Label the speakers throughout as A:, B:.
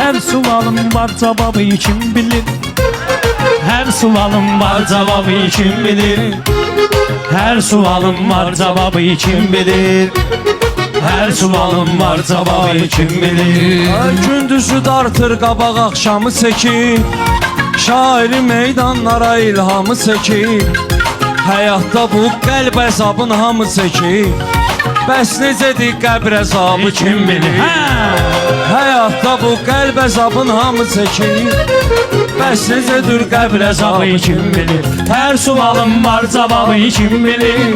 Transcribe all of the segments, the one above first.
A: Her sualım var cevabı kim bilir. Her sualım var cevabı kim bilir. Her sualım var cevabı kim bilir. Her sualım var cevabı kim bilir.
B: Gündüzü dartır qabaq axşamı çəkir. Şairi meydanlara ilhamı çəkir. Həyatda bu qəlb əzabın hamı çəkir. Bəs necədir qəbr əzabı kim bilir. Həyatda bu qəlb əzabın hamı çəkir. Bəs necədir qəbr əzabı kim bilir.
A: Her sualım var cevabı kim bilir.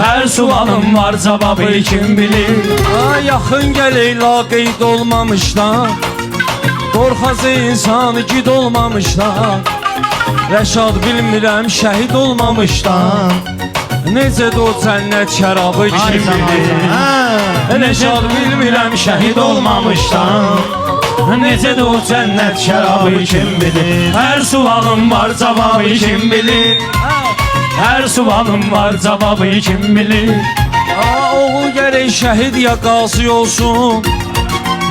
A: Her sualım var cevabı kim bilir.
B: Yaxın gəl laqeyd olmamışdan. Qorxaz insan igid olmamışdan. Rəşad bilmirəm şəhid olmamışdan. Necədir o cənnət şərabı kim bilir. Rəşad bilmirəm şəhid olmamışdan.
A: Necədir o cənnət şərabı kim bilir. Her sualım var cevabı kim bilir. Her sualım var cevabı kim bilir.
B: Oğul gərək şəhid ya qazi olsun.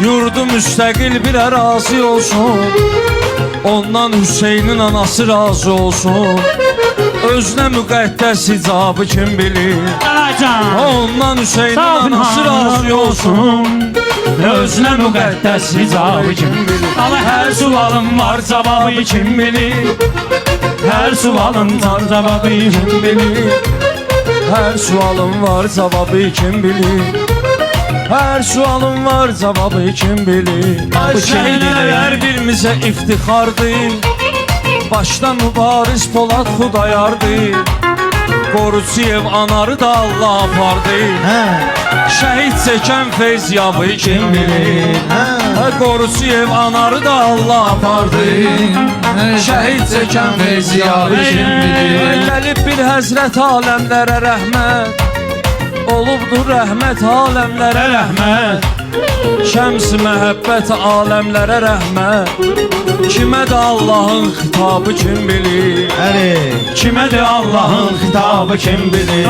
B: Yurdu müstəqil bir ərazi olsun. Ondan Hüseynin anası razı olsun. Özünə müqəddəs hicabı kim bilir. Ondan Hüseynin anası razı olsun.
A: Özünə müqəddəs hicabı kim bilir. Her sualım var cevabı kim bilir. Her sualım var cevabı kim bilir.
B: Hər sualım var cavabı kim bilir. Hər sualım var cavabı kim bilir. Şəhidlər birimizə iftixardır. Başda mübariz Polad Xudayardır. Qorucuyev anarı da Allah apardı. Şəhid çəkən Feyziyabı kim bilir. Qorucuyev anarı da Allah apardı. Şəhid çəkən Feyziyabı kim bilir. Gəlib bir həzrət aləmlərə rəhmət. Olubdur rəhmət aləmlərə rəhmət. Şəms-i məhəbbət aləmlərə rəhmət. Kimədir Allahın xitabı kim bilir.
A: Kimədir Allahın xitabı kim bilir.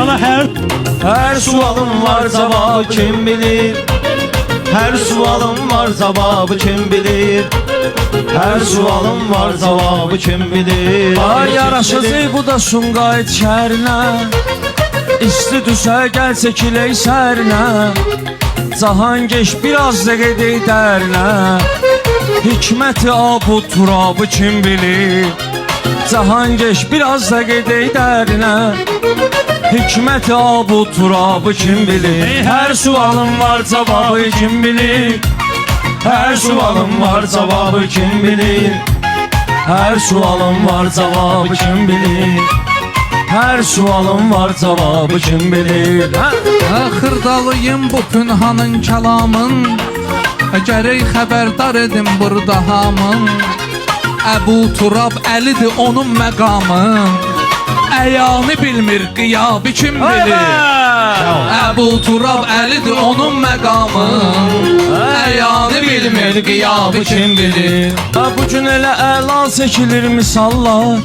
B: Hər sualım var cavabı kim bilir.
C: Her sualım var cevabı kim bilir. Her sualım var cevabı kim bilir.
B: Ay yaraşacaq bu da Sumqayıt şəhərinə. İsti düşə gəl çəkilək sərinə. Cahangeş biraz da gedək dərinə. Hikməti Abu Turabı kim bilir. Cahangeş biraz da gedək dərinə. Hikməti Abu Turabı kim bilir.
A: Her sualım var cevabı kim bilir.
C: Her sualım var cevabı kim bilir.
B: Hər sualım var cavabı kim bilir. Hər sualım var cavabı kim bilir.
D: Xırdalıyım bu pünhanın kəlamın. Gərək xəbərdar edim burada hamın. Əbu Turab Əlidir onun məqamın. Əyanı bilmir qiyabı kim bilir. Əbu Turab Əlidir onun məqamın. Əyanı bilmir qiyabı kim bilir.
B: Bugün elə əla çəkilir misallar.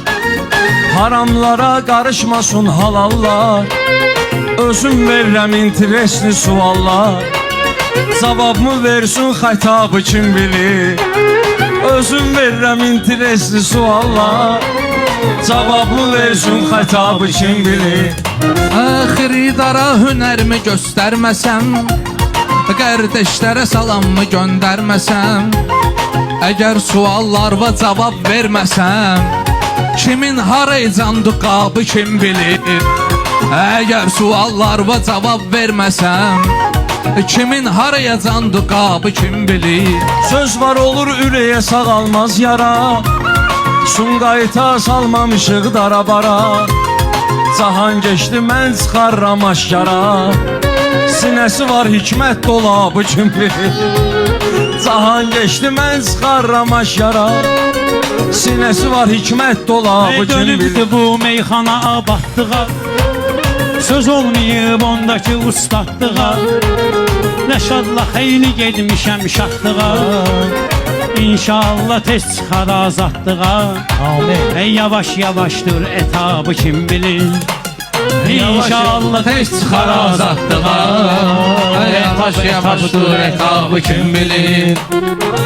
B: Haramlara qarışmasın halallar. Özüm verirəm interesli suallar. Cavabımı versin xətabı kim bilir. Özüm verirəm interesli suallar. Cavabımı versin xətabı kim bilir.
D: Xiridara hünərimi göstərməsəm, qardaşlara salamımı göndərməsəm, əgər suallarıma cavab verməsəm, kimin haraycandı qabı kim bilir. Əgər suallarıma cavab verməsəm, kimin harayacandı qabı kim bilir.
B: Söz var olur ürəyə sağalmaz yara. Sumqayıta salmamışıq darabara. Cahan geçdi mən çıxarram aşkara. Sinəsi var hikmət dolabı kim bilir. Cahan geçdi mən çıxarram aşkara. Sinəsi var hikmət dolabı kim bilir.
A: Dönübdü bu meyxana abadlığa. Söz olmayıb ondaki ustadlığa. Rəşadla xeyli gedmişəm şahlığa. İnşallah tez çıxar azadlığa. Yavaş yavaşdır etabı kim bilir. İnşallah tez çıxar azadlığa. Yavaş yavaş dur etabı kim bilir.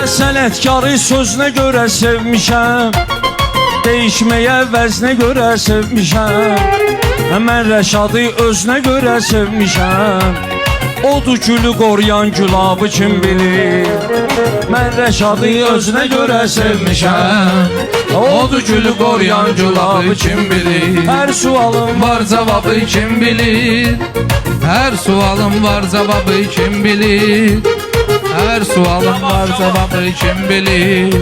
B: Sənətkarı sözünə görə sevmişəm, değişməyə vəznə görə sevmişəm. Mən Rəşadı özünə görə sevmişəm. Odur gülü qoruyan gülabı kim bilir. Mən Rəşadı özünə görə sevmişəm.
D: Odur gülü qoruyan gülabı kim bilir.
B: Hər sualım
D: Var cevabı kim bilir. Her sualım var cevabı kim bilir. Her sualım var cevabı kim bilir.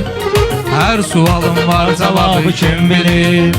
D: Her sualım var cevabı kim bilir.